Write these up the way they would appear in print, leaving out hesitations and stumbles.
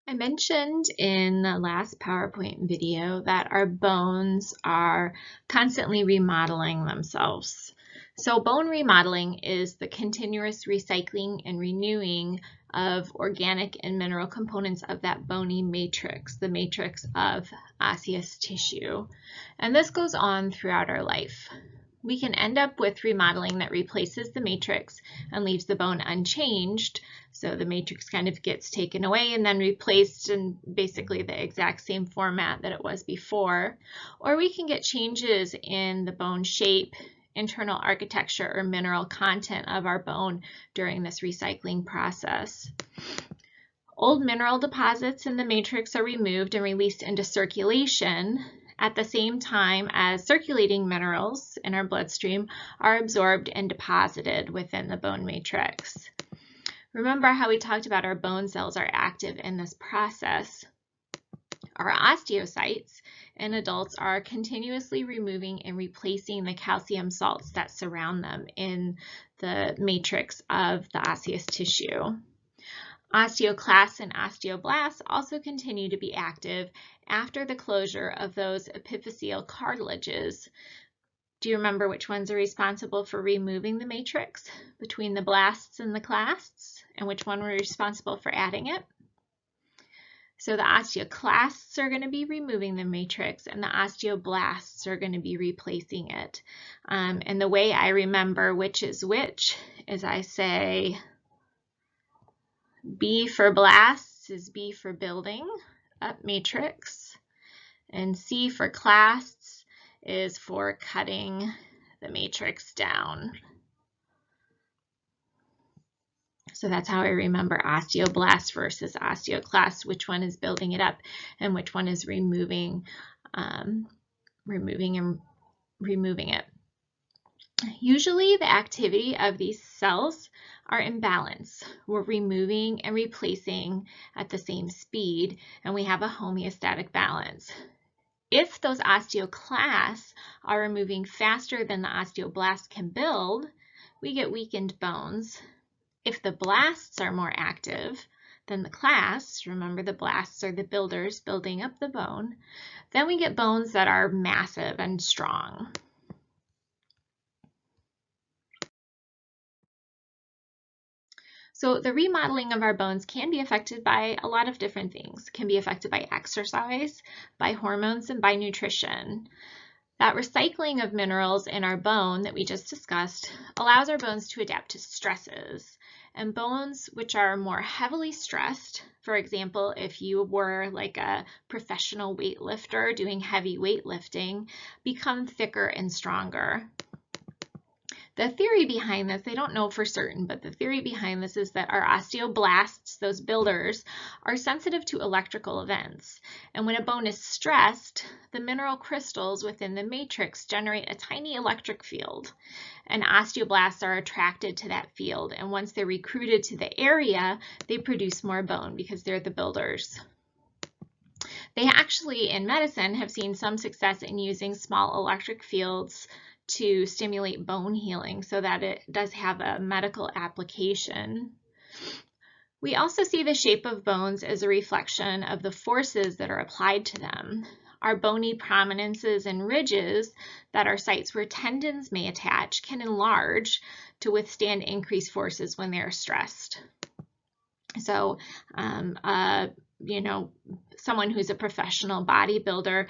I mentioned in the last PowerPoint video that our bones are constantly remodeling themselves. So bone remodeling is the continuous recycling and renewing of organic and mineral components of that bony matrix, the matrix of osseous tissue. And this goes on throughout our life. We can end up with remodeling that replaces the matrix and leaves the bone unchanged. So the matrix kind of gets taken away and then replaced in basically the exact same format that it was before. Or we can get changes in the bone shape, internal architecture, or mineral content of our bone during this recycling process. Old mineral deposits in the matrix are removed and released into circulation at the same time as circulating minerals in our bloodstream are absorbed and deposited within the bone matrix. Remember how we talked about our bone cells are active in this process. Our osteocytes in adults are continuously removing and replacing the calcium salts that surround them in the matrix of the osseous tissue. Osteoclasts and osteoblasts also continue to be active after the closure of those epiphyseal cartilages. Do you remember which ones are responsible for removing the matrix between the blasts and the clasts, and which one were responsible for adding it? So the osteoclasts are going to be removing the matrix, and the osteoblasts are going to be replacing it. And the way I remember which is which is I say B for blasts is B for building up matrix, and C for clasts is for cutting the matrix down. So that's how I remember osteoblasts versus osteoclasts, which one is building it up and which one is removing it. Usually the activity of these cells are in balance. We're removing and replacing at the same speed, and we have a homeostatic balance. If those osteoclasts are removing faster than the osteoblasts can build, we get weakened bones. If the blasts are more active than the clasts, remember the blasts are the builders building up the bone, then we get bones that are massive and strong. So the remodeling of our bones can be affected by a lot of different things. It can be affected by exercise, by hormones, and by nutrition. That recycling of minerals in our bone that we just discussed allows our bones to adapt to stresses. And bones which are more heavily stressed, for example, if you were like a professional weightlifter doing heavy weightlifting, become thicker and stronger. The theory behind this, they don't know for certain, but the theory behind this is that our osteoblasts, those builders, are sensitive to electrical events. And when a bone is stressed, the mineral crystals within the matrix generate a tiny electric field. And osteoblasts are attracted to that field. And once they're recruited to the area, they produce more bone because they're the builders. They actually, in medicine, have seen some success in using small electric fields to stimulate bone healing, so that it does have a medical application. We also see the shape of bones as a reflection of the forces that are applied to them. Our bony prominences and ridges that are sites where tendons may attach can enlarge to withstand increased forces when they are stressed. So someone who's a professional bodybuilder,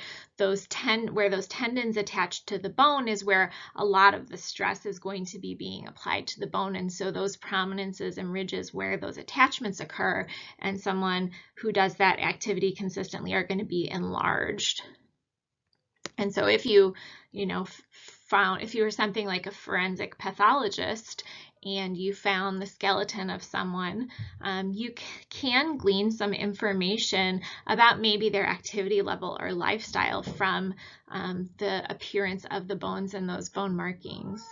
where those tendons attach to the bone is where a lot of the stress is going to be being applied to the bone. And so those prominences and ridges where those attachments occur, and someone who does that activity consistently are going to be enlarged. And so if you were something like a forensic pathologist and you found the skeleton of someone, you can glean some information about maybe their activity level or lifestyle from the appearance of the bones and those bone markings.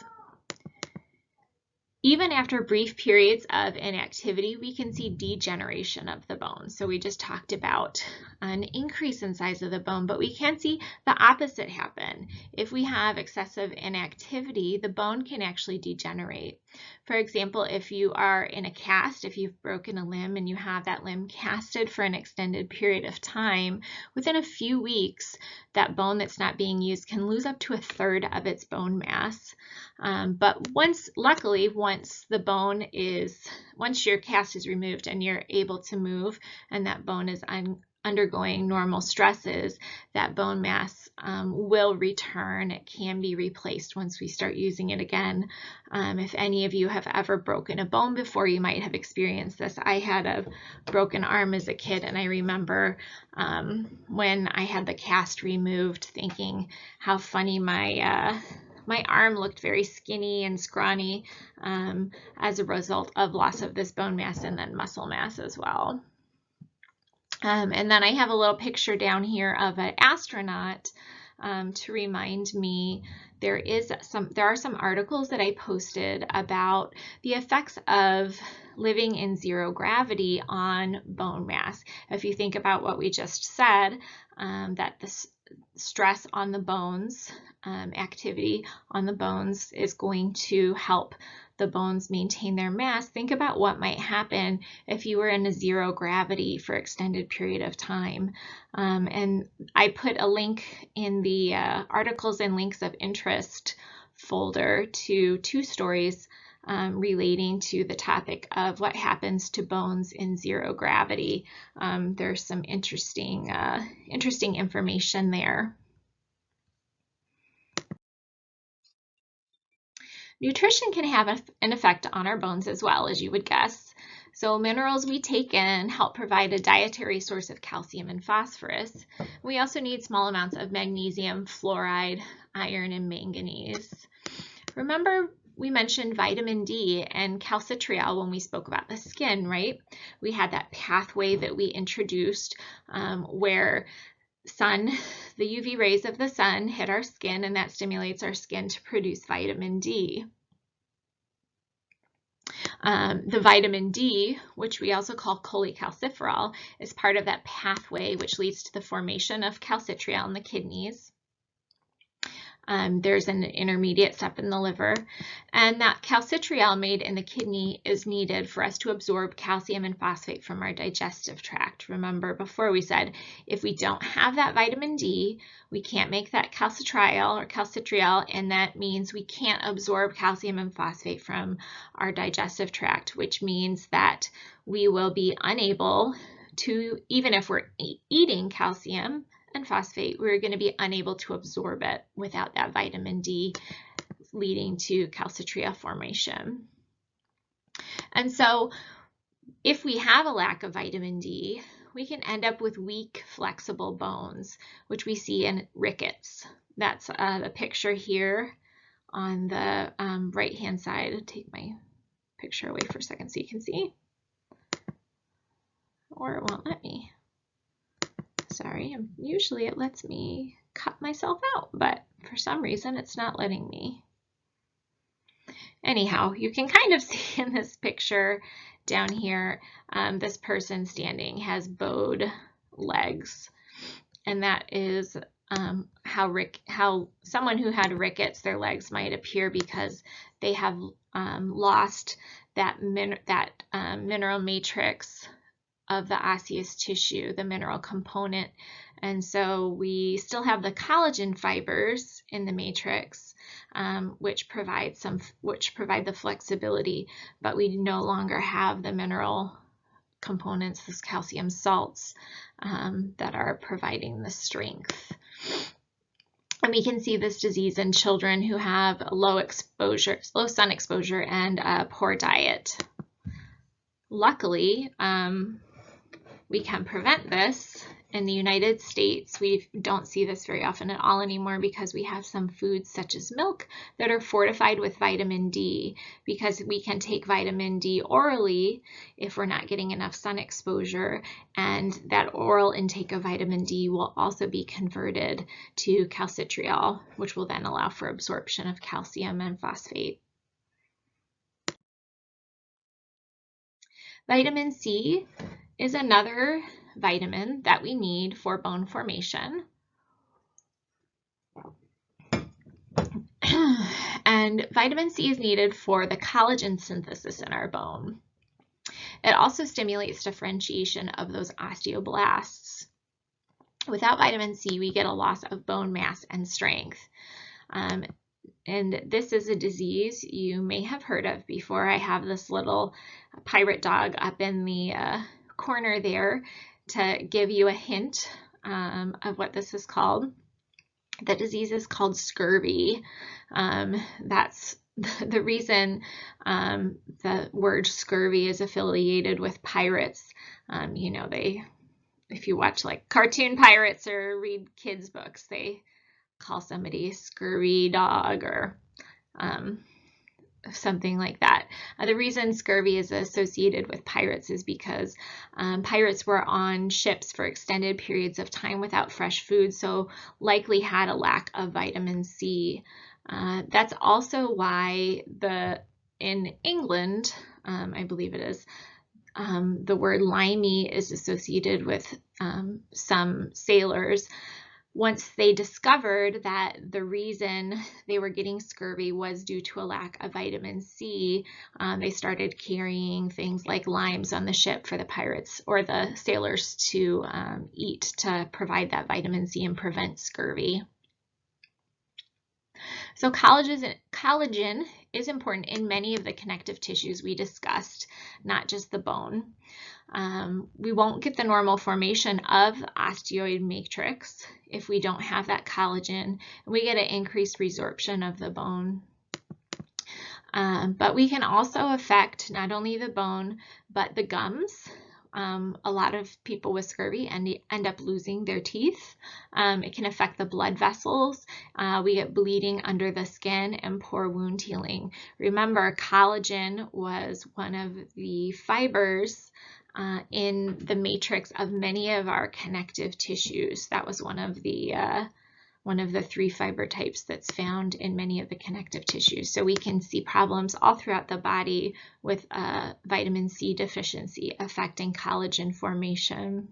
Even after brief periods of inactivity, we can see degeneration of the bone. So we just talked about an increase in size of the bone, but we can see the opposite happen. If we have excessive inactivity, the bone can actually degenerate. For example, if you are in a cast, if you've broken a limb and you have that limb casted for an extended period of time, within a few weeks, that bone that's not being used can lose up to 1/3 of its bone mass. But luckily, once your cast is removed and you're able to move and that bone is undergoing normal stresses, that bone mass will return. It can be replaced once we start using it again. If any of you have ever broken a bone before, you might have experienced this. I had a broken arm as a kid, and I remember when I had the cast removed thinking how funny my arm looked very skinny and scrawny as a result of loss of this bone mass and then muscle mass as well. And then I have a little picture down here of an astronaut to remind me there are some articles that I posted about the effects of living in zero gravity on bone mass. If you think about what we just said, that the stress on the bones, activity on the bones is going to help the bones maintain their mass. Think about what might happen if you were in a zero gravity for extended period of time. And I put a link in the articles and links of interest folder to 2 stories relating to the topic of what happens to bones in zero gravity. There's some interesting information there. Nutrition can have an effect on our bones as well, as you would guess. So minerals we take in help provide a dietary source of calcium and phosphorus. We also need small amounts of magnesium, fluoride, iron, and manganese. Remember, we mentioned vitamin D and calcitriol when we spoke about the skin, right? We had that pathway that we introduced where the UV rays of the sun hit our skin, and that stimulates our skin to produce vitamin D. The vitamin D, which we also call cholecalciferol, is part of that pathway which leads to the formation of calcitriol in the kidneys. There's an intermediate step in the liver, and that calcitriol made in the kidney is needed for us to absorb calcium and phosphate from our digestive tract. Remember before we said if we don't have that vitamin D, we can't make that calcitriol, and that means we can't absorb calcium and phosphate from our digestive tract, which means that we will be unable to, even if we're eating calcium and phosphate, we're going to be unable to absorb it without that vitamin D, leading to calcitriol formation. And so if we have a lack of vitamin D, we can end up with weak, flexible bones, which we see in rickets. That's the picture here on the right-hand side. I'll take my picture away for a second so you can see, or it won't let me. Sorry, usually it lets me cut myself out, but for some reason it's not letting me. Anyhow, you can kind of see in this picture down here, this person standing has bowed legs, and that is how someone who had rickets, their legs might appear because they have lost that mineral matrix of the osseous tissue, the mineral component. And so we still have the collagen fibers in the matrix, which provide the flexibility, but we no longer have the mineral components, those calcium salts, that are providing the strength. And we can see this disease in children who have low sun exposure and a poor diet. Luckily, we can prevent this. In the United States, we don't see this very often at all anymore because we have some foods such as milk that are fortified with vitamin D, because we can take vitamin D orally if we're not getting enough sun exposure, and that oral intake of vitamin D will also be converted to calcitriol, which will then allow for absorption of calcium and phosphate. Vitamin C is another vitamin that we need for bone formation. And vitamin C is needed for the collagen synthesis in our bone. It also stimulates differentiation of those osteoblasts. Without vitamin C, we get a loss of bone mass and strength. And this is a disease you may have heard of before. I have this little pirate dog up in the corner there to give you a hint of what this is called. The disease is called scurvy. That's the reason the word scurvy is affiliated with pirates. You know, if you watch like cartoon pirates or read kids' books, they call somebody scurvy dog or something like that. The reason scurvy is associated with pirates is because pirates were on ships for extended periods of time without fresh food, so likely had a lack of vitamin C. That's also why in England, I believe it is, the word limey is associated with some sailors. Once they discovered that the reason they were getting scurvy was due to a lack of vitamin C, they started carrying things like limes on the ship for the pirates or the sailors to eat to provide that vitamin C and prevent scurvy. So collagen is important in many of the connective tissues we discussed, not just the bone. We won't get the normal formation of osteoid matrix if we don't have that collagen, and we get an increased resorption of the bone. But we can also affect not only the bone, but the gums. A lot of people with scurvy end up losing their teeth. It can affect the blood vessels. We get bleeding under the skin and poor wound healing. Remember, collagen was one of the fibers in the matrix of many of our connective tissues. That was one of the 3 fiber types that's found in many of the connective tissues. So we can see problems all throughout the body with vitamin C deficiency affecting collagen formation.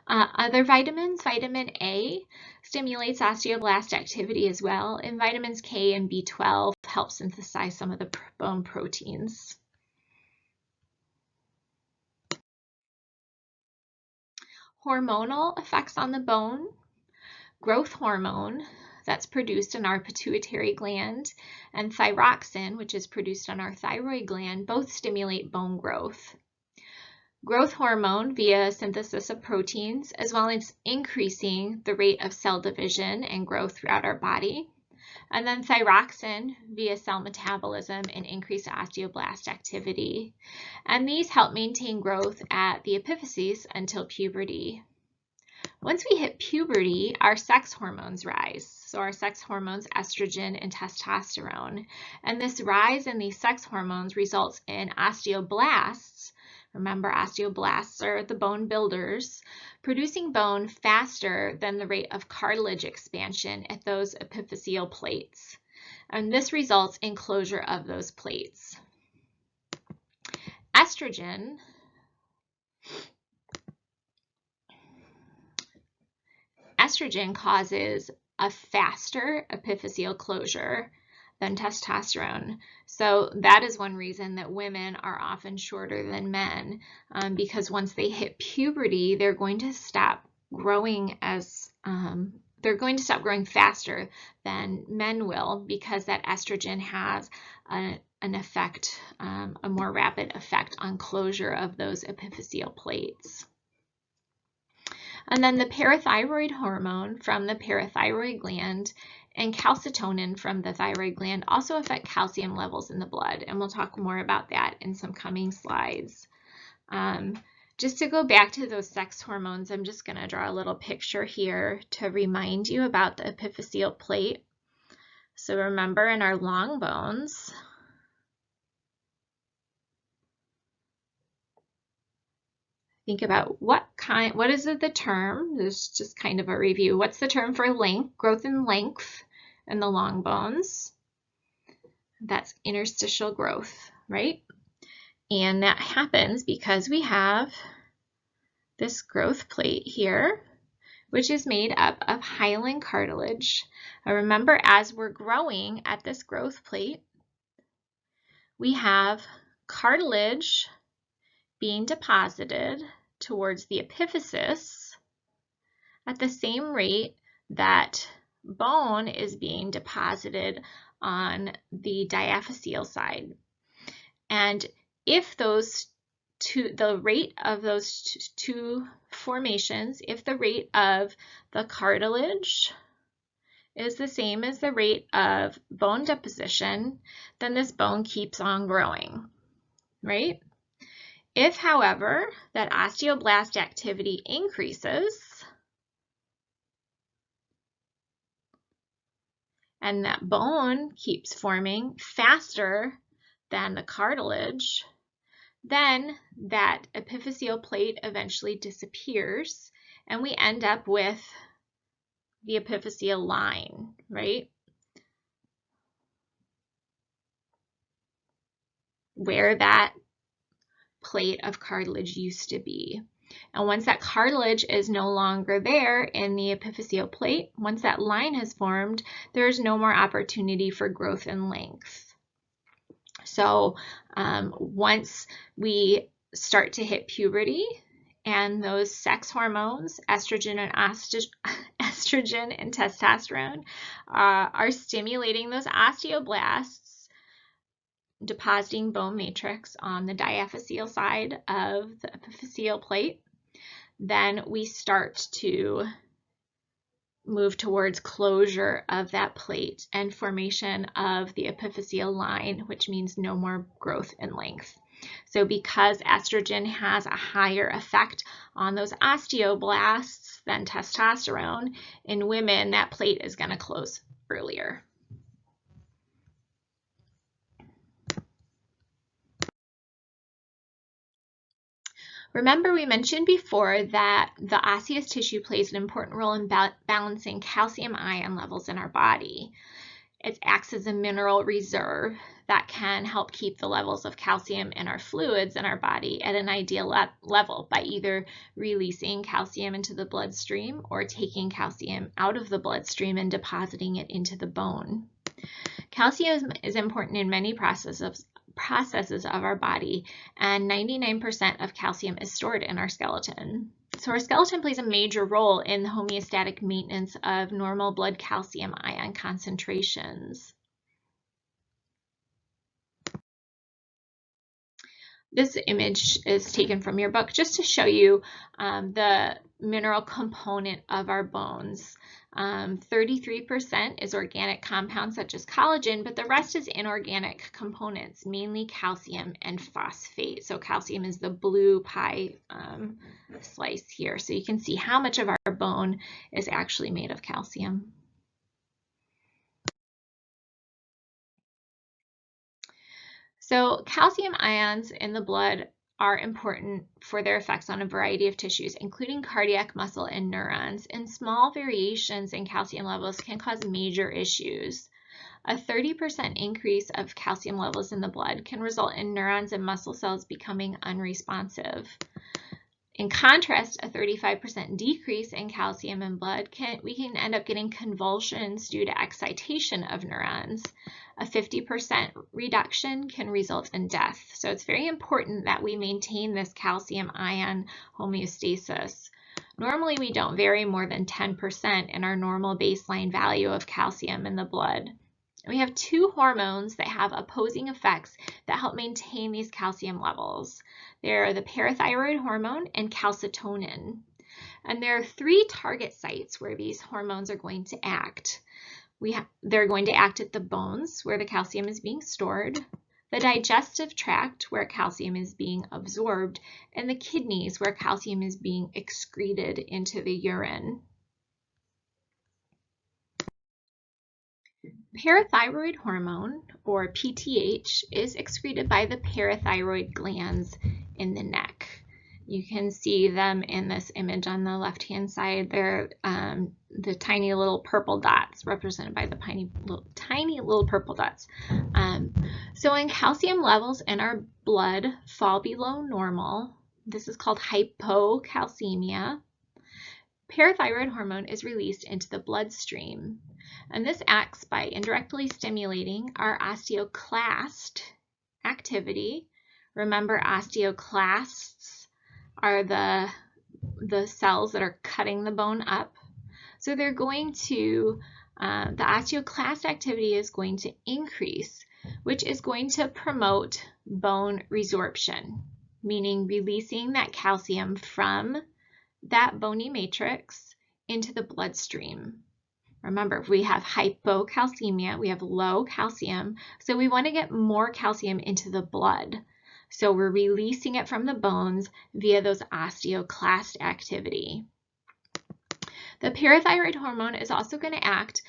Other vitamins, vitamin A stimulates osteoblast activity as well, and vitamins K and B12 help synthesize some of the bone proteins. Hormonal effects on the bone. Growth hormone that's produced in our pituitary gland and thyroxine, which is produced on our thyroid gland, both stimulate bone growth. Growth hormone via synthesis of proteins, as well as increasing the rate of cell division and growth throughout our body. And then thyroxine via cell metabolism and increased osteoblast activity. And these help maintain growth at the epiphyses until puberty. Once we hit puberty, our sex hormones rise. So our sex hormones, estrogen and testosterone. And this rise in these sex hormones results in osteoblasts. Remember, osteoblasts are the bone builders, producing bone faster than the rate of cartilage expansion at those epiphyseal plates. And this results in closure of those plates. Estrogen causes a faster epiphyseal closure than testosterone. So that is one reason that women are often shorter than men, because once they hit puberty, they're going to stop growing faster than men will, because that estrogen has an effect, a more rapid effect on closure of those epiphyseal plates. And then the parathyroid hormone from the parathyroid gland and calcitonin from the thyroid gland also affect calcium levels in the blood, and we'll talk more about that in some coming slides. Just to go back to those sex hormones, I'm just going to draw a little picture here to remind you about the epiphyseal plate. So remember, in our long bones, think about what is it the term? This is just kind of a review. What's the term for length, growth in length in the long bones? That's interstitial growth, right? And that happens because we have this growth plate here, which is made up of hyaline cartilage. Now remember, as we're growing at this growth plate, we have cartilage being deposited towards the epiphysis at the same rate that bone is being deposited on the diaphyseal side. And if the rate of those two formations, if the rate of the cartilage is the same as the rate of bone deposition, then this bone keeps on growing, right? If, however, that osteoblast activity increases and that bone keeps forming faster than the cartilage, then that epiphyseal plate eventually disappears and we end up with the epiphyseal line, right? Where that plate of cartilage used to be. And once that cartilage is no longer there in the epiphyseal plate, once that line has formed, there's no more opportunity for growth and length. So once we start to hit puberty and those sex hormones, estrogen and testosterone, are stimulating those osteoblasts, depositing bone matrix on the diaphyseal side of the epiphyseal plate, then we start to move towards closure of that plate and formation of the epiphyseal line, which means no more growth and length. So because estrogen has a higher effect on those osteoblasts than testosterone, in women that plate is going to close earlier. Remember, we mentioned before that the osseous tissue plays an important role in balancing calcium ion levels in our body. It acts as a mineral reserve that can help keep the levels of calcium in our fluids in our body at an ideal level by either releasing calcium into the bloodstream or taking calcium out of the bloodstream and depositing it into the bone. Calcium is important in many processes of our body, and 99% of calcium is stored in our skeleton. So our skeleton plays a major role in the homeostatic maintenance of normal blood calcium ion concentrations. This image is taken from your book just to show you the mineral component of our bones. 33% is organic compounds such as collagen, but the rest is inorganic components, mainly calcium and phosphate. So calcium is the blue pie slice here. So you can see how much of our bone is actually made of calcium. So calcium ions in the blood are important for their effects on a variety of tissues, including cardiac, muscle, and neurons, and small variations in calcium levels can cause major issues. A 30% increase of calcium levels in the blood can result in neurons and muscle cells becoming unresponsive. In contrast, a 35% decrease in calcium in blood we can end up getting convulsions due to excitation of neurons. A 50% reduction can result in death. So it's very important that we maintain this calcium ion homeostasis. Normally, we don't vary more than 10% in our normal baseline value of calcium in the blood. We have two hormones that have opposing effects that help maintain these calcium levels. They're the parathyroid hormone and calcitonin. And there are three target sites where these hormones are going to act. They're going to act at the bones where the calcium is being stored, the digestive tract where calcium is being absorbed, and the kidneys where calcium is being excreted into the urine. Parathyroid hormone, or PTH, is excreted by the parathyroid glands in the neck. You can see them in this image on the left-hand side. They're the tiny little purple dots represented by the tiny little purple dots. So when calcium levels in our blood fall below normal, this is called hypocalcemia, parathyroid hormone is released into the bloodstream. And this acts by indirectly stimulating our osteoclast activity. Remember, osteoclasts are the cells that are cutting the bone up. So they're going to, the osteoclast activity is going to increase, which is going to promote bone resorption, meaning releasing that calcium from that bony matrix into the bloodstream. Remember, if we have hypocalcemia, we have low calcium, so we want to get more calcium into the blood. So we're releasing it from the bones via those osteoclast activity. The parathyroid hormone is also going to act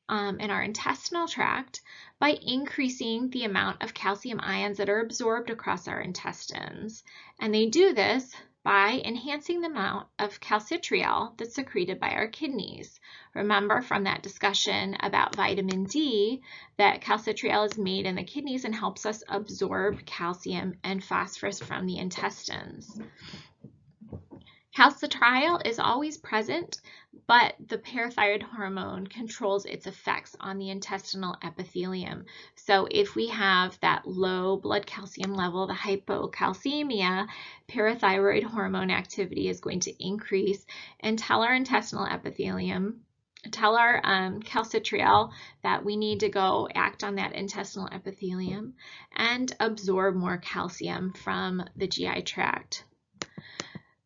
in our intestinal tract by increasing the amount of calcium ions that are absorbed across our intestines. And they do this by enhancing the amount of calcitriol that's secreted by our kidneys. Remember from that discussion about vitamin D that calcitriol is made in the kidneys and helps us absorb calcium and phosphorus from the intestines. Calcitriol is always present, but the parathyroid hormone controls its effects on the intestinal epithelium. So if we have that low blood calcium level, the hypocalcemia, parathyroid hormone activity is going to increase and tell our intestinal epithelium, tell our calcitriol that we need to go act on that intestinal epithelium and absorb more calcium from the GI tract.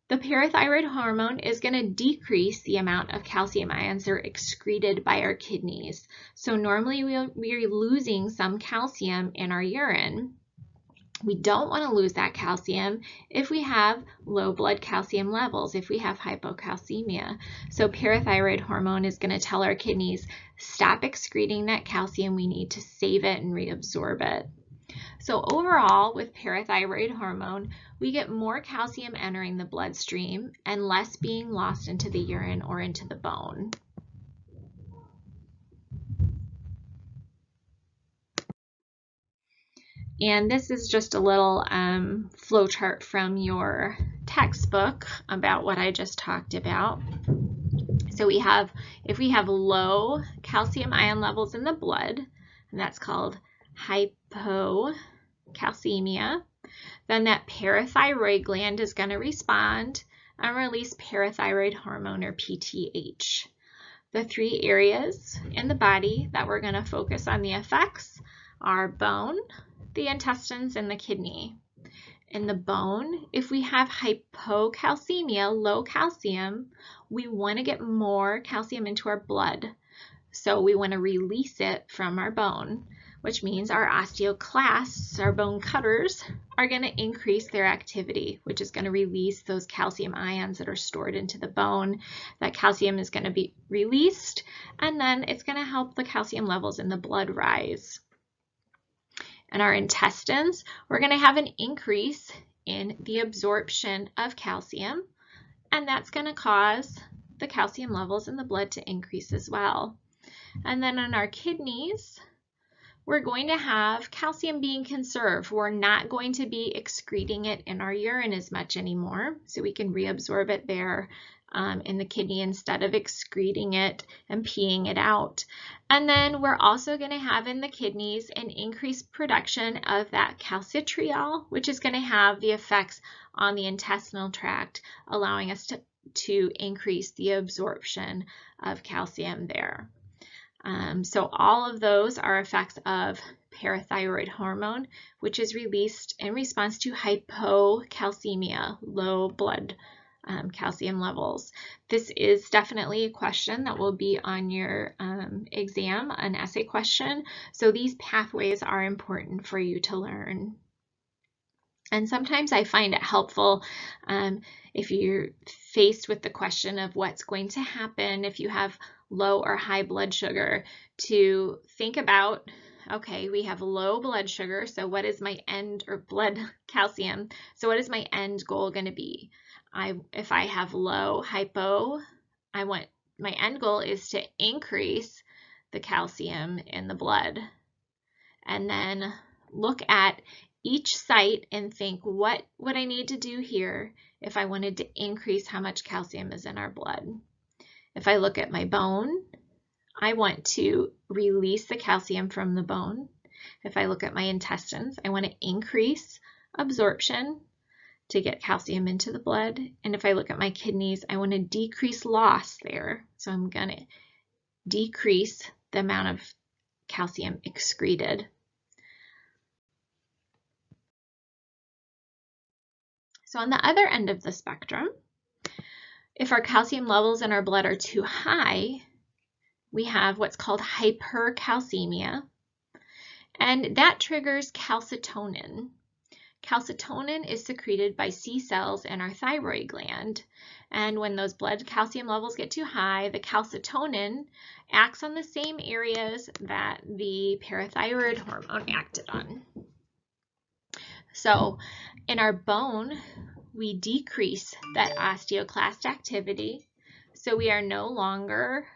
The parathyroid hormone is going to decrease the amount of calcium ions that are excreted by our kidneys. So normally we're losing some calcium in our urine. We don't want to lose that calcium if we have low blood calcium levels, if we have hypocalcemia. So parathyroid hormone is going to tell our kidneys, stop excreting that calcium, we need to save it and reabsorb it. So overall, with parathyroid hormone, we get more calcium entering the bloodstream and less being lost into the urine or into the bone. And this is just a little flow chart from your textbook about what I just talked about. So we have, if we have low calcium ion levels in the blood, and that's called hypocalcemia, then that parathyroid gland is going to respond and release parathyroid hormone, or PTH. The three areas in the body that we're going to focus on the effects are bone, the intestines, and the kidney. In the bone, if we have hypocalcemia, low calcium, we want to get more calcium into our blood. So we want to release it from our bone, which means our osteoclasts, our bone cutters, are going to increase their activity, which is going to release those calcium ions that are stored into the bone. That calcium is going to be released, and then it's going to help the calcium levels in the blood rise. In our intestines, we're going to have an increase in the absorption of calcium, and that's going to cause the calcium levels in the blood to increase as well. And then in our kidneys, we're going to have calcium being conserved. We're not going to be excreting it in our urine as much anymore, so we can reabsorb it there in the kidney instead of excreting it and peeing it out. And then we're also going to have in the kidneys an increased production of that calcitriol, which is going to have the effects on the intestinal tract, allowing us to increase the absorption of calcium there. So all of those are effects of parathyroid hormone, which is released in response to hypocalcemia, low blood calcium levels. This is definitely a question that will be on your exam, an essay question. So these pathways are important for you to learn. And sometimes I find it helpful if you're faced with the question of what's going to happen if you have low or high blood sugar, to think about okay, we have low blood sugar. So what is my end, or blood calcium? So what is my end goal going to be? If I have low hypo, my end goal is to increase the calcium in the blood. And then look at each site and think, what would I need to do here if I wanted to increase how much calcium is in our blood? If I look at my bone, I want to release the calcium from the bone. If I look at my intestines, I want to increase absorption to get calcium into the blood. And if I look at my kidneys, I want to decrease loss there. So I'm going to decrease the amount of calcium excreted. So on the other end of the spectrum, if our calcium levels in our blood are too high, we have what's called hypercalcemia, and that triggers calcitonin. Calcitonin is secreted by C cells in our thyroid gland, and when those blood calcium levels get too high, the calcitonin acts on the same areas that the parathyroid hormone acted on. So in our bone, we decrease that osteoclast activity, so we are no longer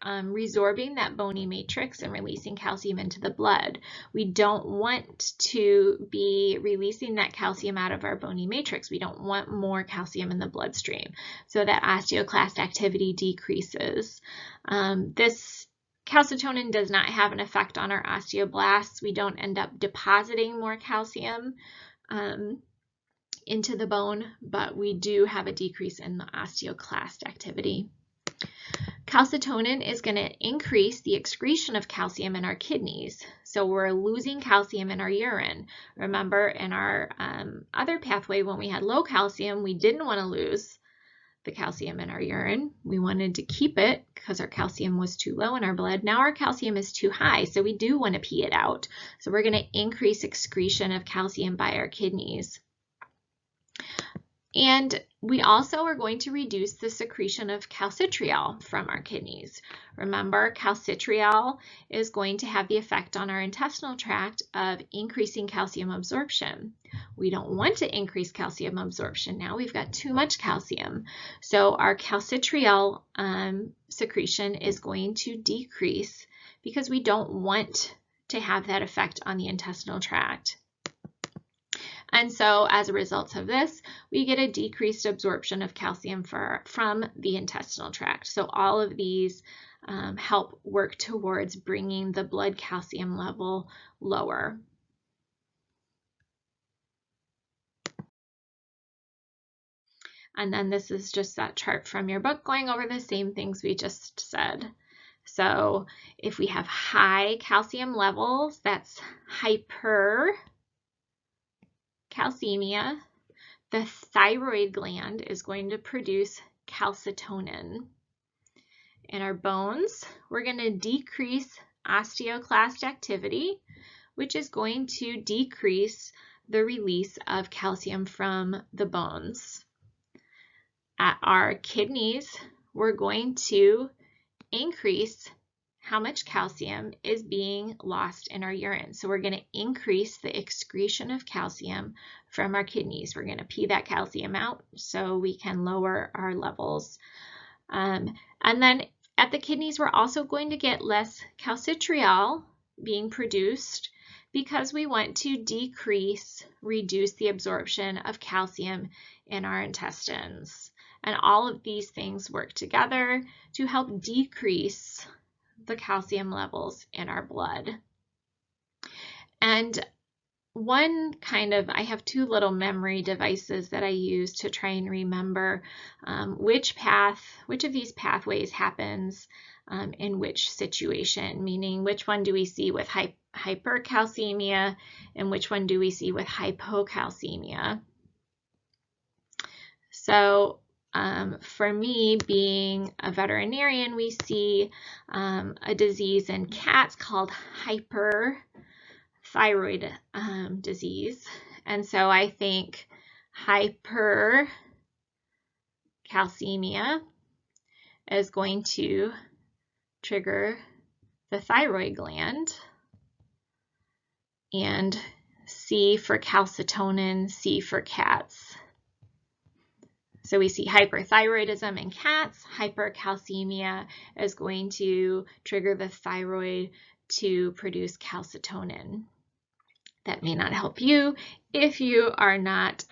resorbing that bony matrix and releasing calcium into the blood. We don't want to be releasing that calcium out of our bony matrix. We don't want more calcium in the bloodstream. So that osteoclast activity decreases. This calcitonin does not have an effect on our osteoblasts. We don't end up depositing more calcium into the bone, but we do have a decrease in the osteoclast activity. Calcitonin is going to increase the excretion of calcium in our kidneys. So we're losing calcium in our urine. Remember, in our other pathway, when we had low calcium, we didn't want to lose the calcium in our urine. We wanted to keep it because our calcium was too low in our blood. Now our calcium is too high, so we do want to pee it out. So we're going to increase excretion of calcium by our kidneys. And we also are going to reduce the secretion of calcitriol from our kidneys. Remember, calcitriol is going to have the effect on our intestinal tract of increasing calcium absorption. We don't want to increase calcium absorption now. We've got too much calcium. So our calcitriol secretion is going to decrease because we don't want to have that effect on the intestinal tract. And so as a result of this, we get a decreased absorption of calcium from the intestinal tract. So all of these help work towards bringing the blood calcium level lower. And then this is just that chart from your book going over the same things we just said. So if we have high calcium levels, that's hypercalcemia. The thyroid gland is going to produce calcitonin. In our bones, we're going to decrease osteoclast activity, which is going to decrease the release of calcium from the bones. At our kidneys, we're going to increase how much calcium is being lost in our urine. So we're going to increase the excretion of calcium from our kidneys. We're going to pee that calcium out so we can lower our levels. And then at the kidneys, we're also going to get less calcitriol being produced because we want to reduce the absorption of calcium in our intestines. And all of these things work together to help decrease the calcium levels in our blood. And I have two little memory devices that I use to try and remember which of these pathways happens in which situation, meaning which one do we see with hypercalcemia and which one do we see with hypocalcemia. So for me, being a veterinarian, we see a disease in cats called hyperthyroid disease. And so I think hypercalcemia is going to trigger the thyroid gland. and C for calcitonin, C for cats. So we see hyperthyroidism in cats. Hypercalcemia is going to trigger the thyroid to produce calcitonin. That may not help you if you are not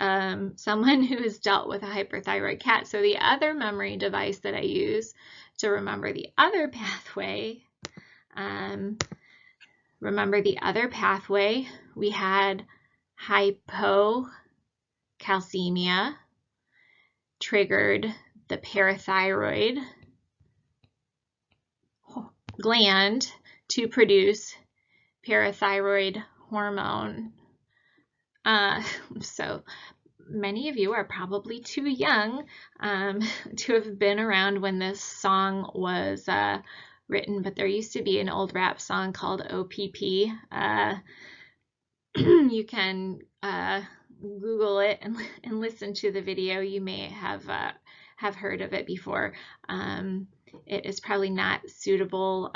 someone who has dealt with a hyperthyroid cat. So the other memory device that I use to remember the other pathway, we had hypocalcemia triggered the parathyroid gland to produce parathyroid hormone. So many of you are probably too young to have been around when this song was written, but there used to be an old rap song called OPP. You can Google it and listen to the video. You may have heard of it before. It is probably not suitable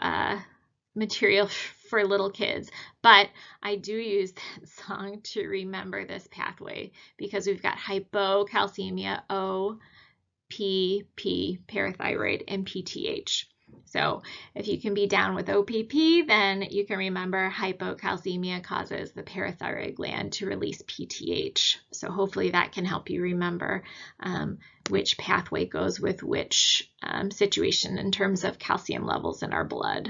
material for little kids, but I do use that song to remember this pathway because we've got hypocalcemia, O, P, parathyroid, and PTH. So if you can be down with OPP, then you can remember hypocalcemia causes the parathyroid gland to release PTH. So hopefully that can help you remember which pathway goes with which situation in terms of calcium levels in our blood.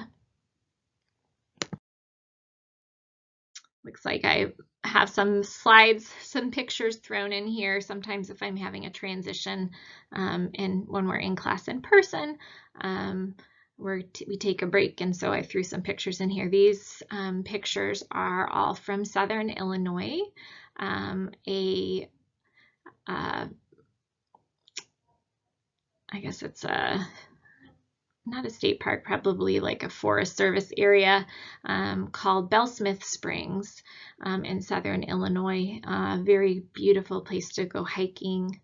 Looks like I have some slides, some pictures thrown in here. Sometimes if I'm having a transition and when we're in class in person, we take a break, and so I threw some pictures in here. These pictures are all from Southern Illinois, I guess it's not a state park, probably like a Forest Service area called Bellsmith Springs in Southern Illinois. Very beautiful place to go hiking.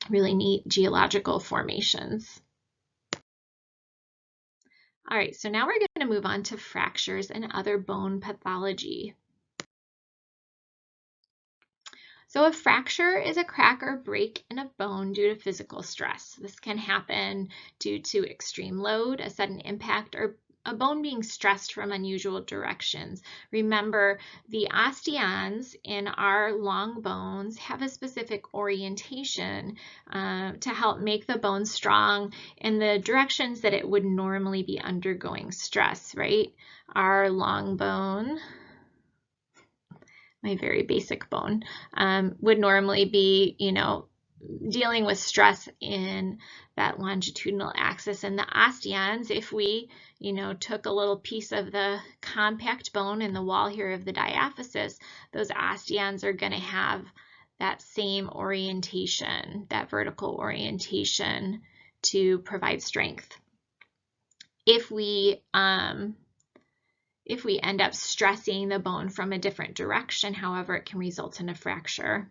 Really neat geological formations. All right, so now we're going to move on to fractures and other bone pathology. So a fracture is a crack or break in a bone due to physical stress. This can happen due to extreme load, a sudden impact, or a bone being stressed from unusual directions. Remember, the osteons in our long bones have a specific orientation to help make the bone strong in the directions that it would normally be undergoing stress, right? Our long bone, my very basic bone, would normally be, dealing with stress in that longitudinal axis. And the osteons, if we, took a little piece of the compact bone in the wall here of the diaphysis, those osteons are going to have that same orientation, that vertical orientation to provide strength. If we end up stressing the bone from a different direction, however, it can result in a fracture.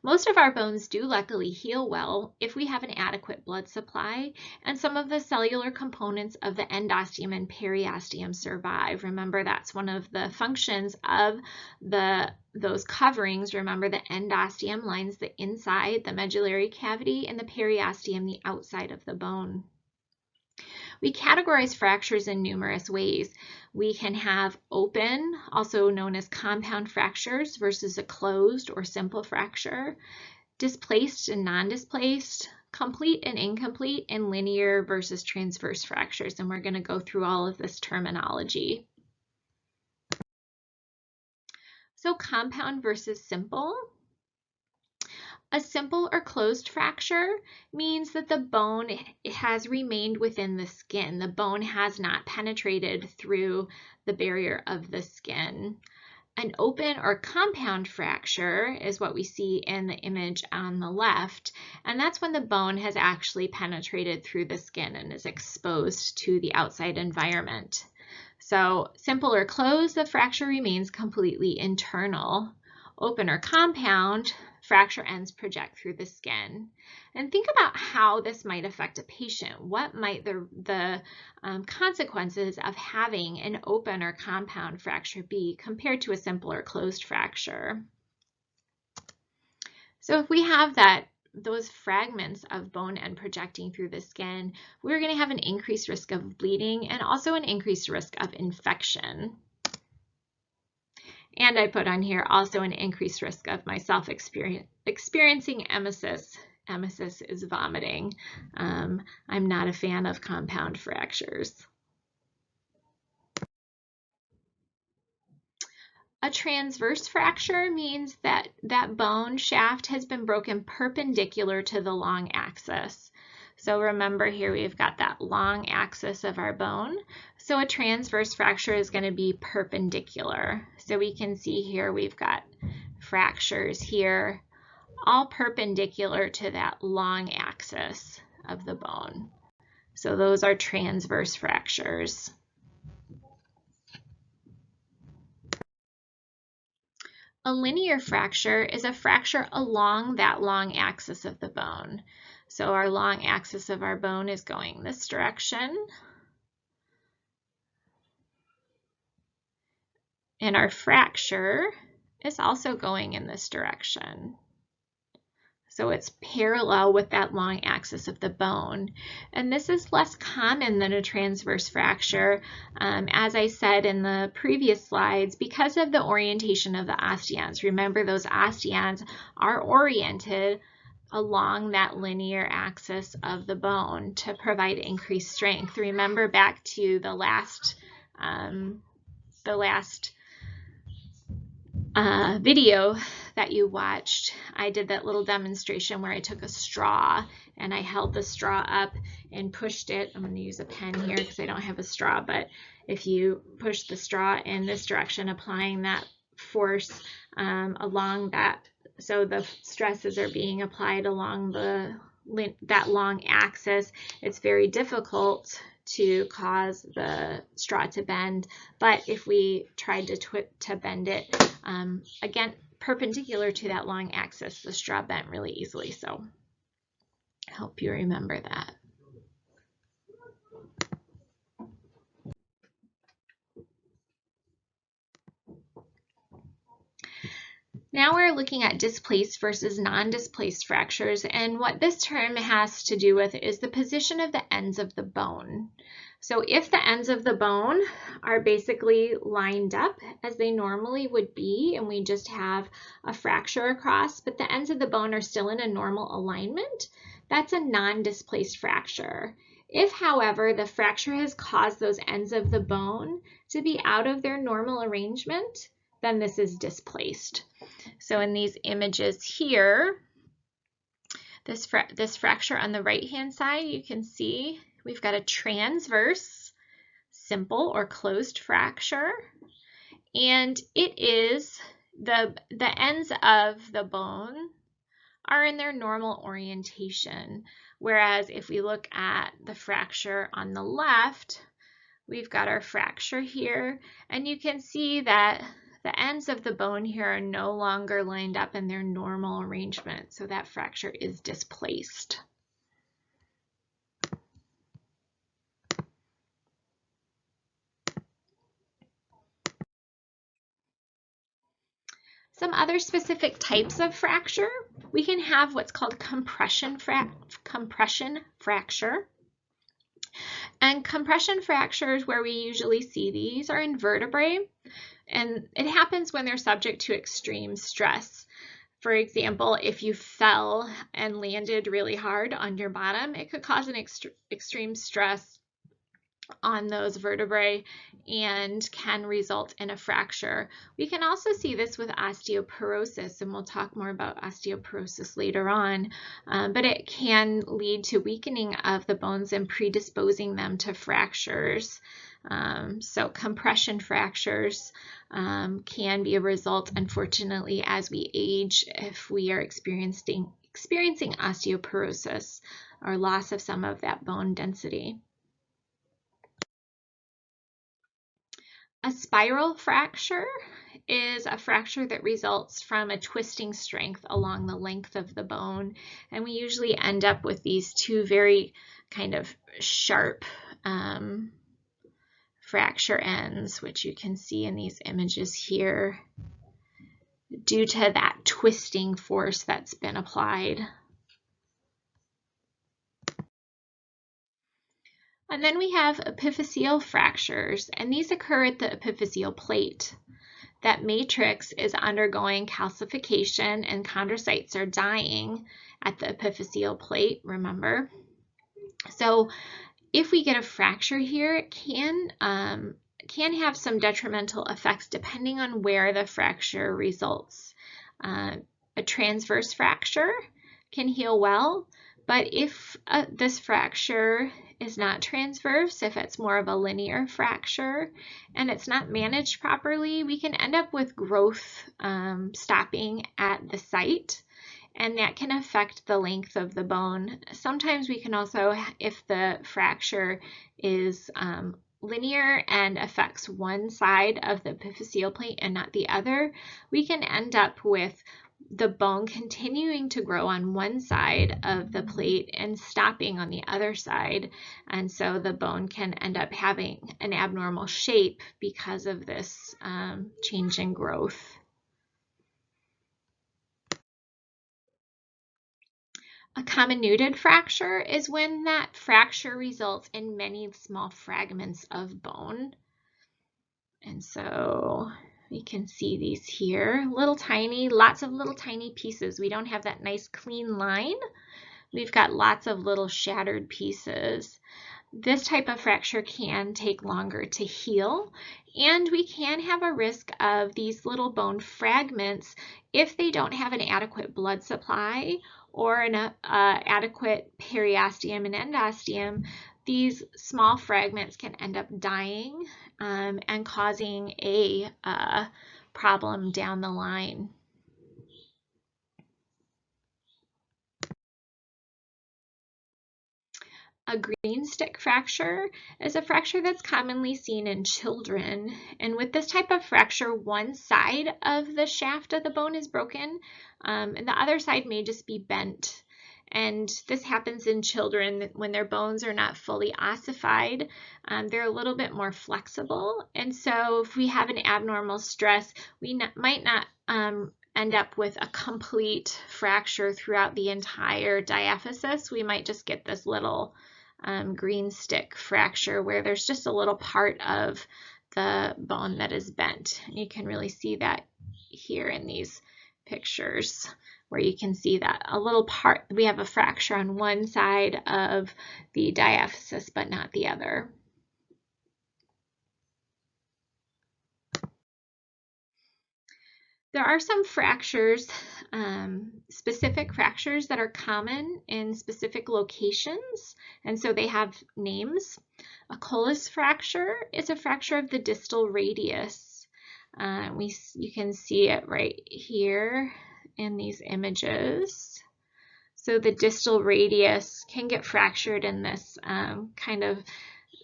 Most of our bones do luckily heal well if we have an adequate blood supply, and some of the cellular components of the endosteum and periosteum survive. Remember, that's one of the functions of those coverings. Remember, the endosteum lines the inside, the medullary cavity, and the periosteum the outside of the bone. We categorize fractures in numerous ways. We can have open, also known as compound fractures, versus a closed or simple fracture, displaced and non-displaced, complete and incomplete, and linear versus transverse fractures. And we're going to go through all of this terminology. So compound versus simple. A simple or closed fracture means that the bone has remained within the skin. The bone has not penetrated through the barrier of the skin. An open or compound fracture is what we see in the image on the left, and that's when the bone has actually penetrated through the skin and is exposed to the outside environment. So simple or closed, the fracture remains completely internal. Open or compound, fracture ends project through the skin. And think about how this might affect a patient. What might the consequences of having an open or compound fracture be compared to a simple or closed fracture? So if we have those fragments of bone end projecting through the skin, we're going to have an increased risk of bleeding and also an increased risk of infection. And I put on here also an increased risk of myself experiencing emesis. Emesis is vomiting. I'm not a fan of compound fractures. A transverse fracture means that that bone shaft has been broken perpendicular to the long axis. So remember here we've got that long axis of our bone. So a transverse fracture is going to be perpendicular. So we can see here we've got fractures here, all perpendicular to that long axis of the bone. So those are transverse fractures. A linear fracture is a fracture along that long axis of the bone. So our long axis of our bone is going this direction. And our fracture is also going in this direction. So it's parallel with that long axis of the bone. And this is less common than a transverse fracture, as I said in the previous slides, because of the orientation of the osteons. Remember, those osteons are oriented along that linear axis of the bone to provide increased strength. Remember back to the last video that you watched, I did that little demonstration where I took a straw and I held the straw up and pushed it. I'm going to use a pen here because I don't have a straw, but if you push the straw in this direction, applying that force along that, so the stresses are being applied along that long axis, it's very difficult to cause the straw to bend. But if we tried to bend it, again, perpendicular to that long axis, the straw bent really easily. So I hope you remember that. Now we're looking at displaced versus non-displaced fractures, and what this term has to do with is the position of the ends of the bone. So if the ends of the bone are basically lined up as they normally would be, and we just have a fracture across, but the ends of the bone are still in a normal alignment, that's a non-displaced fracture. If, however, the fracture has caused those ends of the bone to be out of their normal arrangement, then this is displaced. So in these images here, this fracture on the right-hand side, you can see we've got a transverse, simple or closed fracture, and it is the ends of the bone are in their normal orientation. Whereas if we look at the fracture on the left, we've got our fracture here, and you can see that the ends of the bone here are no longer lined up in their normal arrangement, so that fracture is displaced. Some other specific types of fracture, we can have what's called compression fracture. And compression fractures, where we usually see these, are in vertebrae. And it happens when they're subject to extreme stress. For example, if you fell and landed really hard on your bottom, it could cause an extreme stress on those vertebrae and can result in a fracture. We can also see this with osteoporosis, and we'll talk more about osteoporosis later on, but it can lead to weakening of the bones and predisposing them to fractures. So compression fractures can be a result, unfortunately, as we age, if we are experiencing osteoporosis or loss of some of that bone density. A spiral fracture is a fracture that results from a twisting strength along the length of the bone. And we usually end up with these two very kind of sharp fracture ends, which you can see in these images here, due to that twisting force that's been applied. And then we have epiphyseal fractures, and these occur at the epiphyseal plate. That matrix is undergoing calcification and chondrocytes are dying at the epiphyseal plate, remember. So if we get a fracture here, it can have some detrimental effects depending on where the fracture results. A transverse fracture can heal well, but if this fracture is not transverse, if it's more of a linear fracture and it's not managed properly, we can end up with growth stopping at the site, and that can affect the length of the bone. Sometimes we can also, if the fracture is linear and affects one side of the epiphyseal plate and not the other, we can end up with the bone continuing to grow on one side of the plate and stopping on the other side. And so the bone can end up having an abnormal shape because of this change in growth. A comminuted fracture is when that fracture results in many small fragments of bone. And so we can see these here, little tiny, lots of little tiny pieces. We don't have that nice clean line. We've got lots of little shattered pieces. This type of fracture can take longer to heal, and we can have a risk of these little bone fragments if they don't have an adequate blood supply or an adequate periosteum and endosteum. These small fragments can end up dying and causing a problem down the line. A green stick fracture is a fracture that's commonly seen in children. And with this type of fracture, one side of the shaft of the bone is broken, and the other side may just be bent. And this happens in children when their bones are not fully ossified. They're a little bit more flexible. And so if we have an abnormal stress, we might not end up with a complete fracture throughout the entire diaphysis. We might just get this little green stick fracture where there's just a little part of the bone that is bent. You can really see that here in these pictures, where you can see that a little part, we have a fracture on one side of the diaphysis but not the other. There are some fractures, specific fractures that are common in specific locations, and so they have names. A Colles fracture is a fracture of the distal radius. You can see it right here in these images. So the distal radius can get fractured in this kind of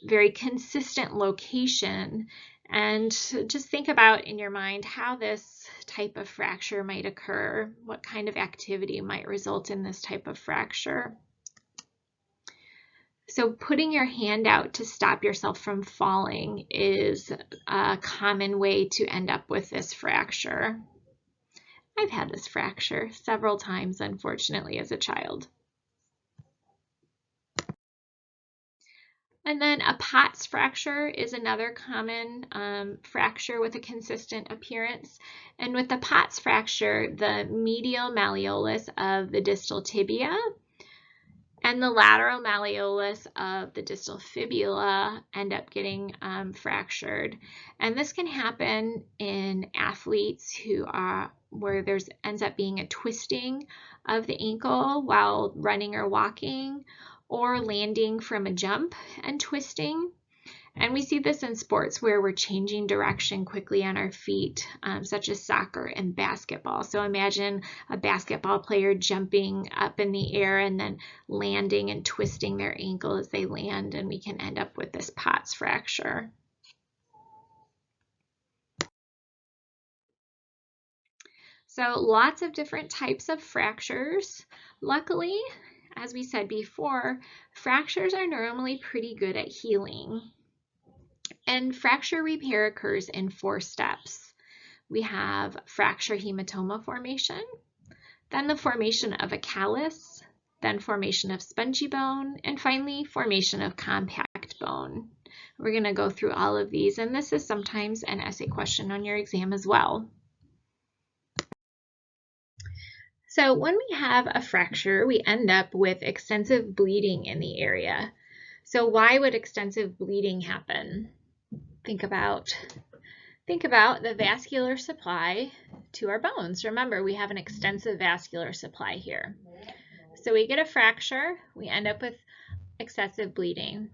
very consistent location. And just think about in your mind how this type of fracture might occur, what kind of activity might result in this type of fracture. So putting your hand out to stop yourself from falling is a common way to end up with this fracture. I've had this fracture several times, unfortunately, as a child. And then a Pott's fracture is another common fracture with a consistent appearance. And with the Pott's fracture, the medial malleolus of the distal tibia and the lateral malleolus of the distal fibula end up getting fractured. And this can happen in athletes where there ends up being a twisting of the ankle while running or walking, or landing from a jump and twisting. And we see this in sports where we're changing direction quickly on our feet, such as soccer and basketball. So imagine a basketball player jumping up in the air and then landing and twisting their ankle as they land, and we can end up with this Pott's fracture. So lots of different types of fractures. Luckily, as we said before, fractures are normally pretty good at healing. And fracture repair occurs in 4 steps. We have fracture hematoma formation, then the formation of a callus, then formation of spongy bone, and finally formation of compact bone. We're going to go through all of these, and this is sometimes an essay question on your exam as well. So when we have a fracture, we end up with extensive bleeding in the area. So why would extensive bleeding happen? Think about the vascular supply to our bones. Remember, we have an extensive vascular supply here. So we get a fracture, we end up with excessive bleeding.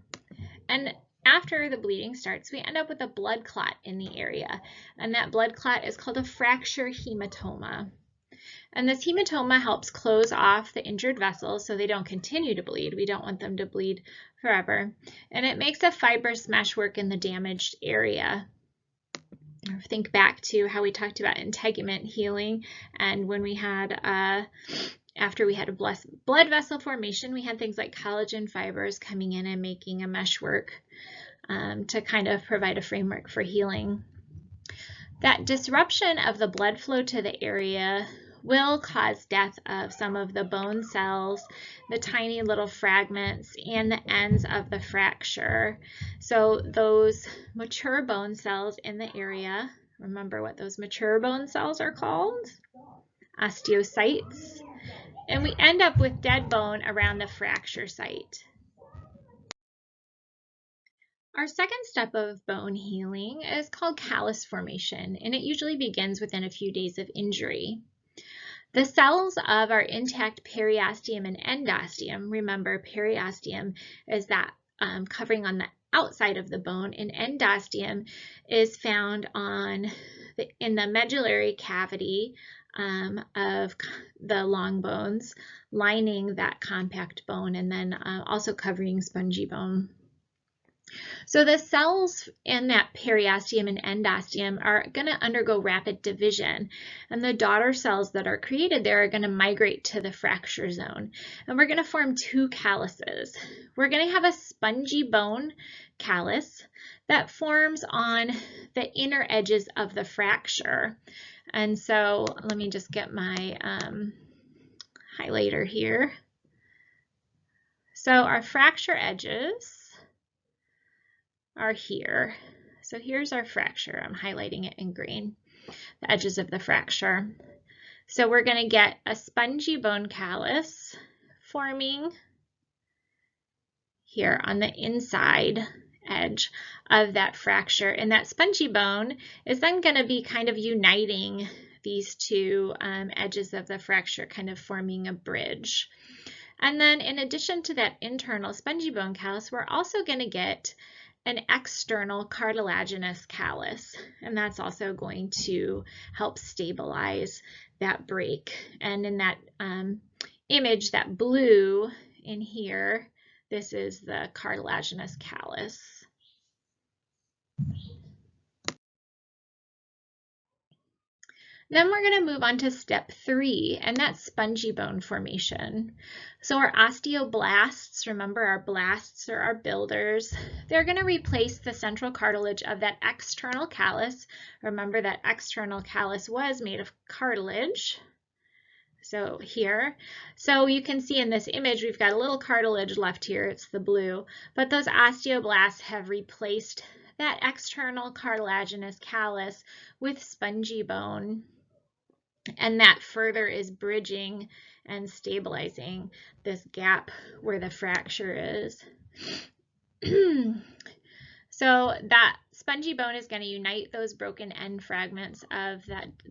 And after the bleeding starts, we end up with a blood clot in the area. And that blood clot is called a fracture hematoma. And this hematoma helps close off the injured vessels so they don't continue to bleed. We don't want them to bleed forever. And it makes a fibrous meshwork in the damaged area. Think back to how we talked about integument healing, and when we had after we had a blood vessel formation, we had things like collagen fibers coming in and making a meshwork to kind of provide a framework for healing. That disruption of the blood flow to the area will cause death of some of the bone cells, the tiny little fragments, and the ends of the fracture. So those mature bone cells in the area, remember what those mature bone cells are called? Osteocytes. And we end up with dead bone around the fracture site. Our second step of bone healing is called callus formation, and it usually begins within a few days of injury. The cells of our intact periosteum and endosteum, remember periosteum is that covering on the outside of the bone, and endosteum is found in the medullary cavity of the long bones, lining that compact bone, and then also covering spongy bone. So the cells in that periosteum and endosteum are going to undergo rapid division, and the daughter cells that are created there are going to migrate to the fracture zone, and we're going to form 2 calluses. We're going to have a spongy bone callus that forms on the inner edges of the fracture. And so let me just get my highlighter here. So our fracture edges are here. So here's our fracture. I'm highlighting it in green, the edges of the fracture. So we're going to get a spongy bone callus forming here on the inside edge of that fracture. And that spongy bone is then going to be kind of uniting these 2 edges of the fracture, kind of forming a bridge. And then in addition to that internal spongy bone callus, we're also going to get an external cartilaginous callus, and that's also going to help stabilize that break. And in that image, that blue in here, this is the cartilaginous callus. Then we're going to move on to step 3, and that's spongy bone formation. So our osteoblasts, remember our blasts are our builders, they're going to replace the central cartilage of that external callus. Remember that external callus was made of cartilage. So here, so you can see in this image, we've got a little cartilage left here, it's the blue, but those osteoblasts have replaced that external cartilaginous callus with spongy bone. And that further is bridging and stabilizing this gap where the fracture is. So that spongy bone is going to unite those broken end fragments of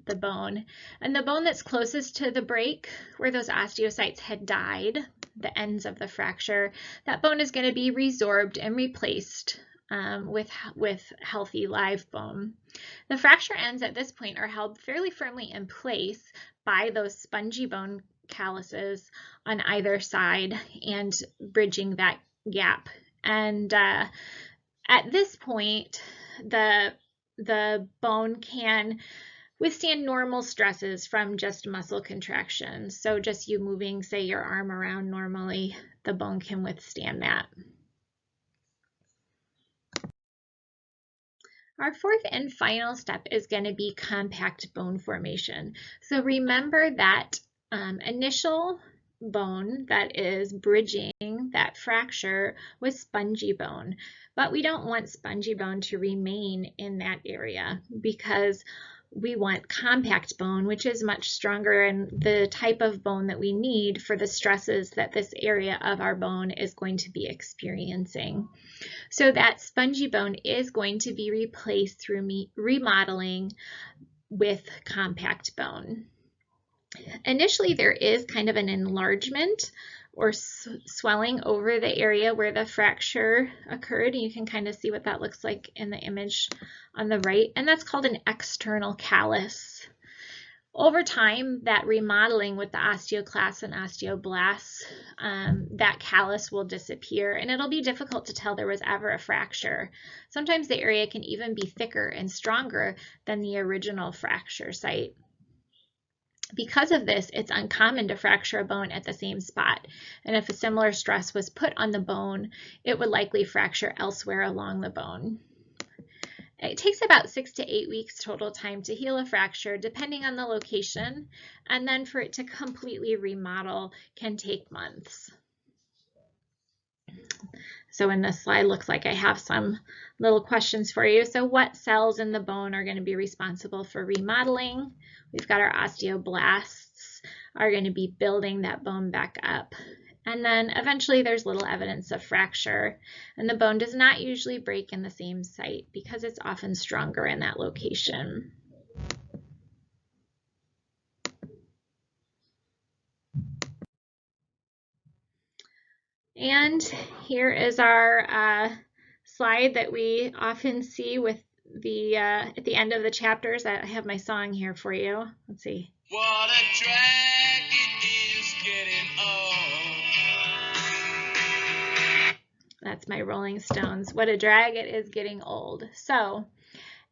the bone. And the bone that's closest to the break, where those osteocytes had died, the ends of the fracture, that bone is going to be resorbed and replaced with healthy live bone. The fracture ends at this point are held fairly firmly in place by those spongy bone calluses on either side and bridging that gap. And at this point, the bone can withstand normal stresses from just muscle contractions. So just you moving, say, your arm around normally, the bone can withstand that. Our fourth and final step is going to be compact bone formation. So remember that initial bone that is bridging that fracture was spongy bone, but we don't want spongy bone to remain in that area because we want compact bone, which is much stronger and the type of bone that we need for the stresses that this area of our bone is going to be experiencing. So that spongy bone is going to be replaced through remodeling with compact bone. Initially, there is kind of an enlargement or swelling over the area where the fracture occurred. You can kind of see what that looks like in the image on the right, and that's called an external callus. Over time, that remodeling with the osteoclasts and osteoblasts, that callus will disappear and it'll be difficult to tell there was ever a fracture. Sometimes the area can even be thicker and stronger than the original fracture site. Because of this, it's uncommon to fracture a bone at the same spot. And if a similar stress was put on the bone, it would likely fracture elsewhere along the bone. It takes about 6 to 8 weeks total time to heal a fracture, depending on the location, and then for it to completely remodel can take months. So in this slide, looks like I have some little questions for you. So what cells in the bone are going to be responsible for remodeling? We've got our osteoblasts are going to be building that bone back up. And then eventually there's little evidence of fracture, and the bone does not usually break in the same site because it's often stronger in that location. And here is our slide that we often see with the at the end of the chapters. I have my song here for you. Let's see. What a drag it is getting old. That's my Rolling Stones. What a drag it is getting old. So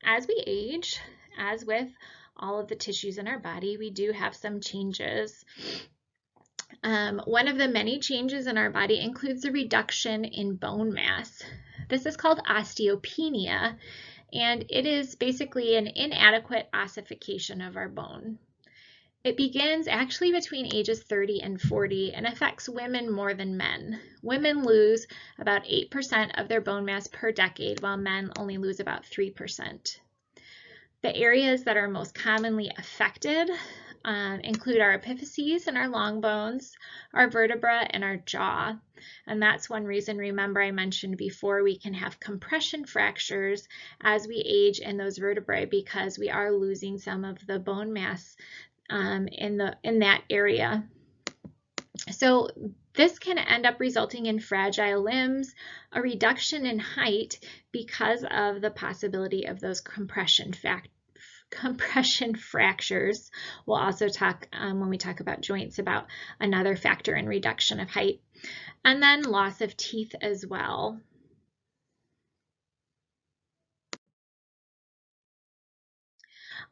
as we age, as with all of the tissues in our body, we do have some changes. One of the many changes in our body includes a reduction in bone mass. This is called osteopenia, and it is basically an inadequate ossification of our bone. It begins actually between ages 30 and 40 and affects women more than men. Women lose about 8% of their bone mass per decade, while men only lose about 3%. The areas that are most commonly affected include our epiphyses and our long bones, our vertebra, and our jaw. And that's one reason, remember I mentioned before, we can have compression fractures as we age in those vertebrae because we are losing some of the bone mass in that area. So this can end up resulting in fragile limbs, a reduction in height because of the possibility of those compression fractures. We'll also talk when we talk about joints about another factor in reduction of height. And then loss of teeth as well.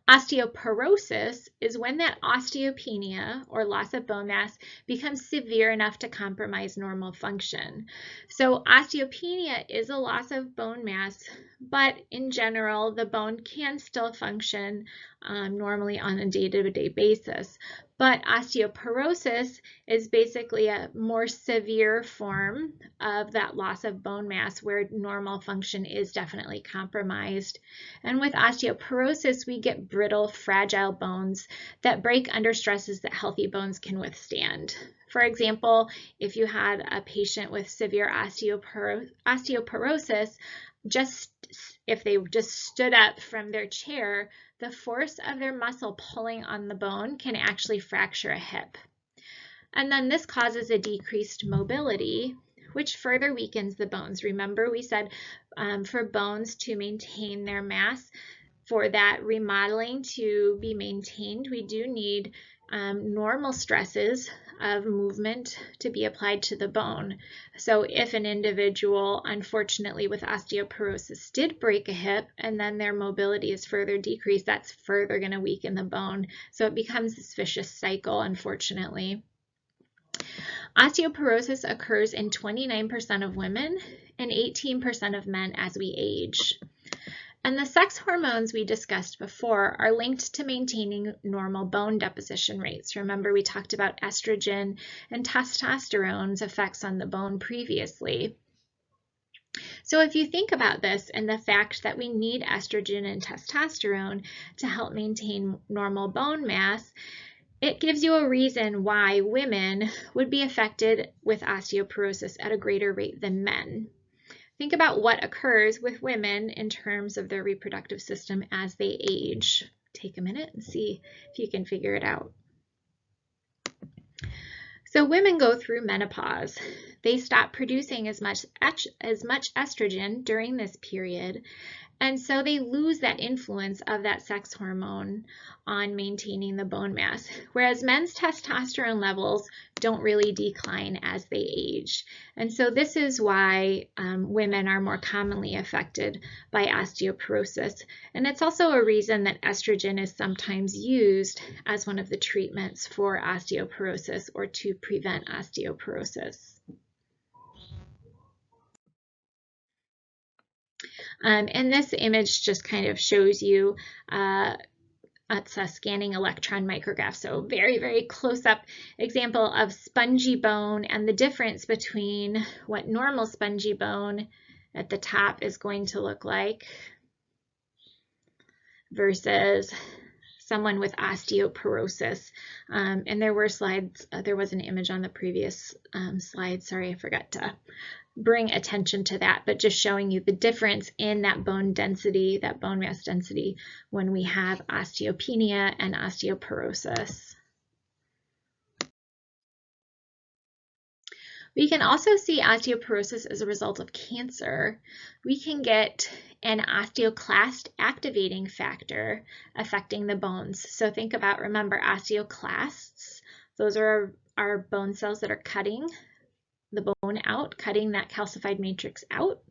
Osteoporosis is when that osteopenia, or loss of bone mass, becomes severe enough to compromise normal function. So osteopenia is a loss of bone mass, but in general, the bone can still function normally on a day-to-day basis. But osteoporosis is basically a more severe form of that loss of bone mass where normal function is definitely compromised. And with osteoporosis, we get brittle, fragile bones that break under stresses that healthy bones can withstand. For example, if you had a patient with severe osteoporosis, if they just stood up from their chair, the force of their muscle pulling on the bone can actually fracture a hip. And then this causes a decreased mobility, which further weakens the bones. Remember, we said for bones to maintain their mass, for that remodeling to be maintained, we do need normal stresses of movement to be applied to the bone. So if an individual, unfortunately with osteoporosis, did break a hip and then their mobility is further decreased, that's further going to weaken the bone. So it becomes this vicious cycle, unfortunately. Osteoporosis occurs in 29% of women and 18% of men as we age. And the sex hormones we discussed before are linked to maintaining normal bone deposition rates. Remember, we talked about estrogen and testosterone's effects on the bone previously. So if you think about this and the fact that we need estrogen and testosterone to help maintain normal bone mass, it gives you a reason why women would be affected with osteoporosis at a greater rate than men. Think about what occurs with women in terms of their reproductive system as they age. Take a minute and see if you can figure it out. So women go through menopause. They stop producing as much estrogen during this period, and so they lose that influence of that sex hormone on maintaining the bone mass, whereas men's testosterone levels don't really decline as they age. And so this is why women are more commonly affected by osteoporosis. And it's also a reason that estrogen is sometimes used as one of the treatments for osteoporosis or to prevent osteoporosis. And this image just kind of shows you it's a scanning electron micrograph. So very, very close-up example of spongy bone and the difference between what normal spongy bone at the top is going to look like versus someone with osteoporosis. And there were slides, there was an image on the previous slide. Sorry, I forgot to bring attention to that, but just showing you the difference in that bone density, that bone mass density, when we have osteopenia and osteoporosis. We can also see osteoporosis as a result of cancer. We can get an osteoclast activating factor affecting the bones. So think about, remember, osteoclasts. Those are our bone cells that are cutting the bone out, cutting that calcified matrix out.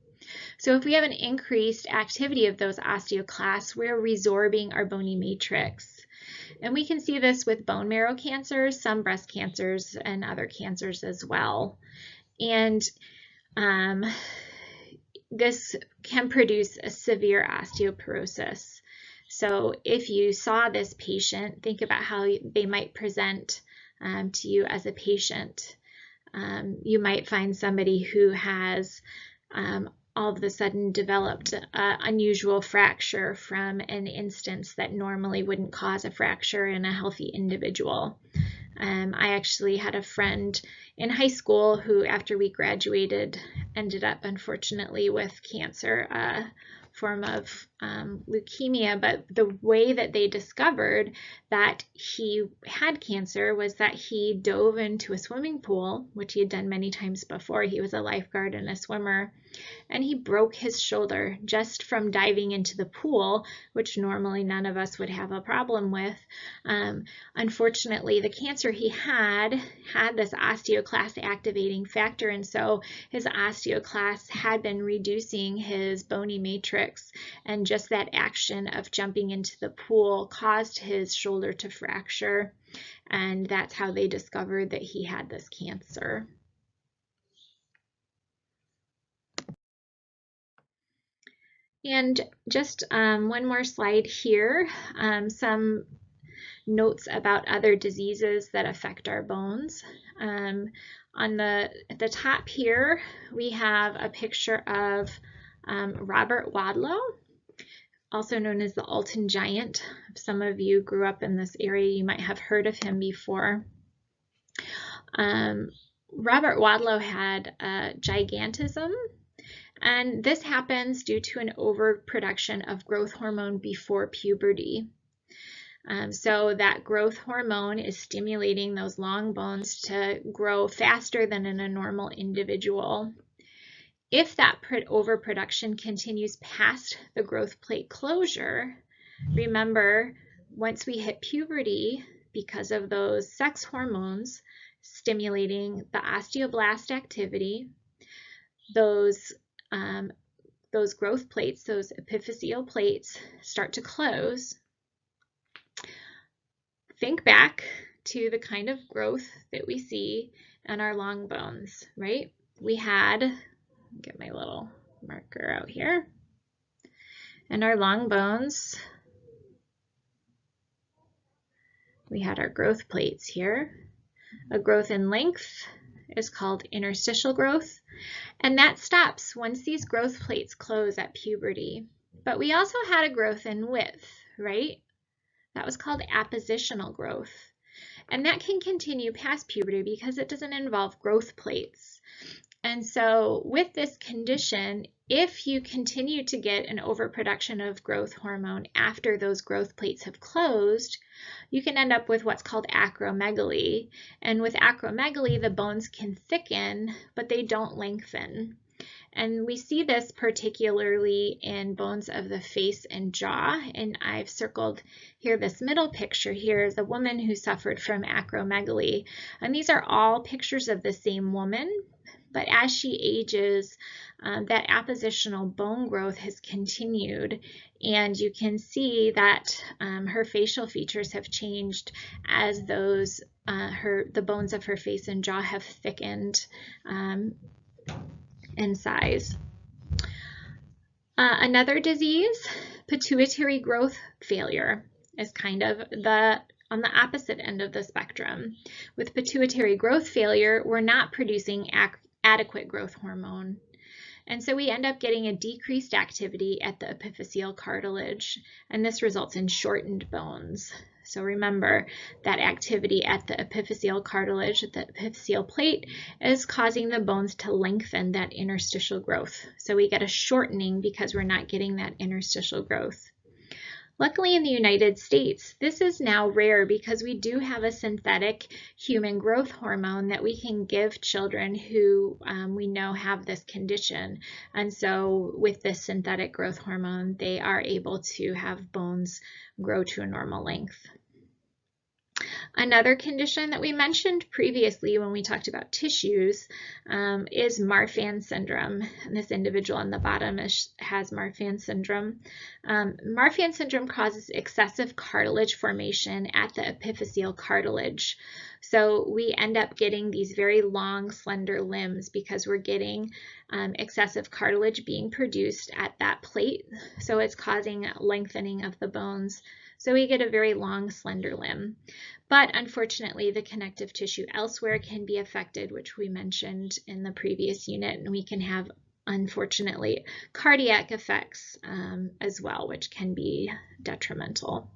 So if we have an increased activity of those osteoclasts, we're resorbing our bony matrix. And we can see this with bone marrow cancers, some breast cancers, and other cancers as well. And this can produce a severe osteoporosis. So if you saw this patient, think about how they might present to you as a patient. You might find somebody who has all of a sudden developed an unusual fracture from an instance that normally wouldn't cause a fracture in a healthy individual. I actually had a friend in high school who, after we graduated, ended up unfortunately with cancer, form of leukemia, but the way that they discovered that he had cancer was that he dove into a swimming pool, which he had done many times before. He was a lifeguard and a swimmer, and he broke his shoulder just from diving into the pool, which normally none of us would have a problem with. Unfortunately, the cancer he had this osteoclast activating factor, and so his osteoclasts had been reducing his bony matrix, and just that action of jumping into the pool caused his shoulder to fracture, and that's how they discovered that he had this cancer. And just one more slide here, some notes about other diseases that affect our bones. At the top here, we have a picture of Robert Wadlow, also known as the Alton Giant. If some of you grew up in this area, you might have heard of him before. Robert Wadlow had gigantism, and this happens due to an overproduction of growth hormone before puberty. So that growth hormone is stimulating those long bones to grow faster than in a normal individual. If that overproduction continues past the growth plate closure, remember, once we hit puberty, because of those sex hormones stimulating the osteoblast activity. Those growth plates, those epiphyseal plates, start to close. Think back to the kind of growth that we see in our long bones, right? We had, get my little marker out here, in our long bones, we had our growth plates here. A growth in length is called interstitial growth, and that stops once these growth plates close at puberty. But we also had a growth in width, right? That was called appositional growth. And that can continue past puberty because it doesn't involve growth plates. And so with this condition, if you continue to get an overproduction of growth hormone after those growth plates have closed, you can end up with what's called acromegaly. And with acromegaly, the bones can thicken, but they don't lengthen. And we see this particularly in bones of the face and jaw. And I've circled here this middle picture here is a woman who suffered from acromegaly. And these are all pictures of the same woman. But as she ages, that appositional bone growth has continued, and you can see that her facial features have changed as those the bones of her face and jaw have thickened in size. Another disease, pituitary growth failure, is kind of on the opposite end of the spectrum. With pituitary growth failure, we're not producing adequate growth hormone. And so we end up getting a decreased activity at the epiphyseal cartilage, and this results in shortened bones. So remember that activity at the epiphyseal cartilage, at the epiphyseal plate, is causing the bones to lengthen that interstitial growth. So we get a shortening because we're not getting that interstitial growth. Luckily in the United States, this is now rare because we do have a synthetic human growth hormone that we can give children who we know have this condition. And so with this synthetic growth hormone, they are able to have bones grow to a normal length. Another condition that we mentioned previously when we talked about tissues is Marfan syndrome. And this individual on the bottom has Marfan syndrome. Marfan syndrome causes excessive cartilage formation at the epiphyseal cartilage. So we end up getting these very long, slender limbs because we're getting excessive cartilage being produced at that plate. So it's causing lengthening of the bones. So we get a very long, slender limb. But unfortunately, the connective tissue elsewhere can be affected, which we mentioned in the previous unit, and we can have, unfortunately, cardiac effects as well, which can be detrimental.